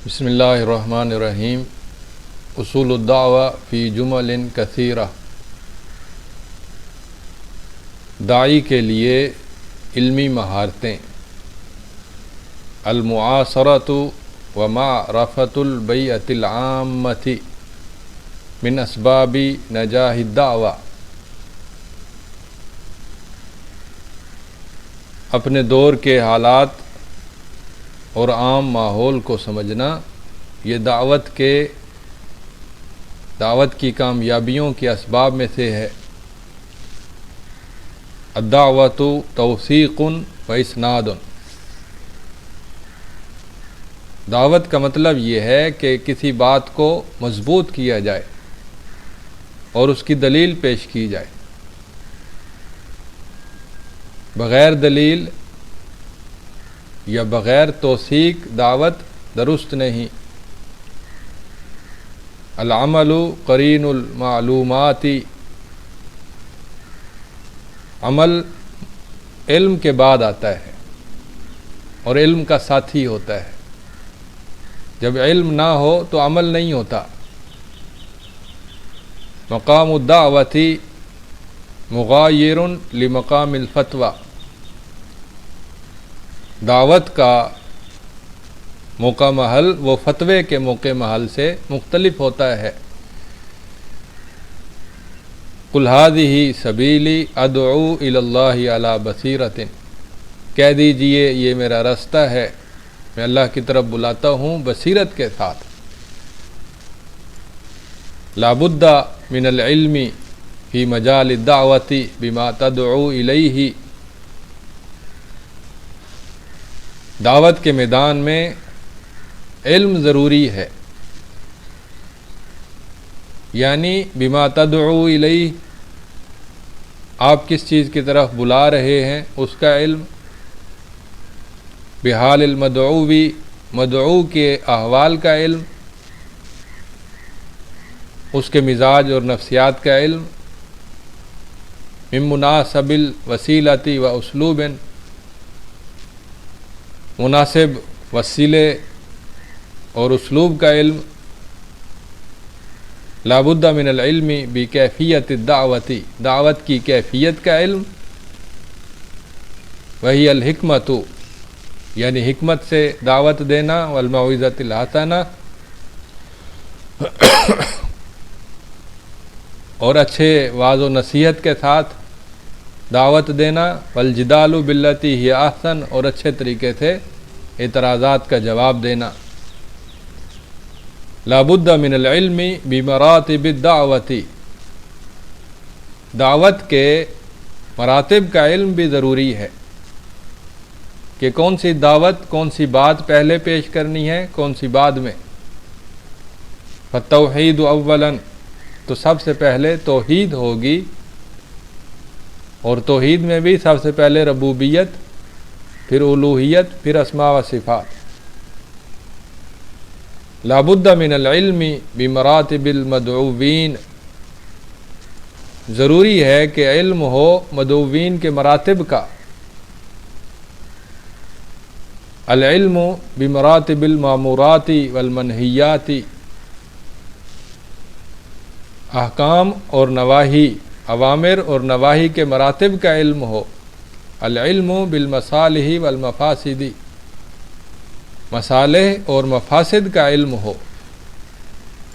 بسم اللہ الرحمن الرحیم۔ اصول الدعوہ فی جمل کثیرہ۔ داعی کے لیے علمی مہارتیں۔ المعاصرۃ و معرفۃ البیعۃ العامۃ من اسباب نجاح الدعوہ۔ اپنے دور کے حالات اور عام ماحول کو سمجھنا یہ دعوت کی کامیابیوں کے اسباب میں سے ہے۔ الدعوۃ توثیق و اسناد۔ دعوت کا مطلب یہ ہے کہ کسی بات کو مضبوط کیا جائے اور اس کی دلیل پیش کی جائے۔ بغیر دلیل یا بغیر توثیق دعوت درست نہیں۔ العمل قرین المعلومات۔ عمل علم کے بعد آتا ہے اور علم کا ساتھی ہوتا ہے۔ جب علم نہ ہو تو عمل نہیں ہوتا۔ مقام الدعوت مغایر لمقام الفتوی۔ دعوت کا موقع محل وہ فتوے کے موقع محل سے مختلف ہوتا ہے۔ قل ھذہ سبیلی ادعو الی اللہ علی بصیرۃ۔ کہہ دیجئے یہ میرا راستہ ہے، میں اللہ کی طرف بلاتا ہوں بصیرت کے ساتھ۔ لا بد من العلم فی مجال الدعوۃ بما تدعو الیہ۔ دعوت کے میدان میں علم ضروری ہے، یعنی بما تدعو الیہ، آپ کس چیز کی طرف بلا رہے ہیں اس کا علم۔ بحال المدعو، مدعو کے احوال کا علم، اس کے مزاج اور نفسیات کا علم۔ من مناسب الوسیلۃ و اسلوب، مناسب وسیلے اور اسلوب کا علم۔ لا بد من العلم بکیفیت الدعوت، دعوت کی کیفیت کا علم۔ وہی الحکمت، یعنی حکمت سے دعوت دینا، والموعظۃ الحسنہ، اور اچھے واعظ و نصیحت کے ساتھ دعوت دینا، والجدال باللتی ہی احسن، اور اچھے طریقے سے اعتراضات کا جواب دینا۔ لا بد من العلم بمراتب الدعوت، دعوت کے مراتب کا علم بھی ضروری ہے کہ کون سی دعوت، کون سی بات پہلے پیش کرنی ہے، کون سی بعد میں۔ فالتوحید اولا، تو سب سے پہلے توحید ہوگی، اور توحید میں بھی سب سے پہلے ربوبیت، پھر الوہیت، پھر اسماء و صفات۔ لا بد من العلم بمراتب المدعوین، ضروری ہے کہ علم ہو مدعوین کے مراتب کا۔ العلم بمراتب المامورات والمنہیات، احکام اور نواہی، اوامر اور نواہی کے مراتب کا علم ہو۔ العلم بالمصالح والمفاسد، مصالح اور مفاسد کا علم ہو۔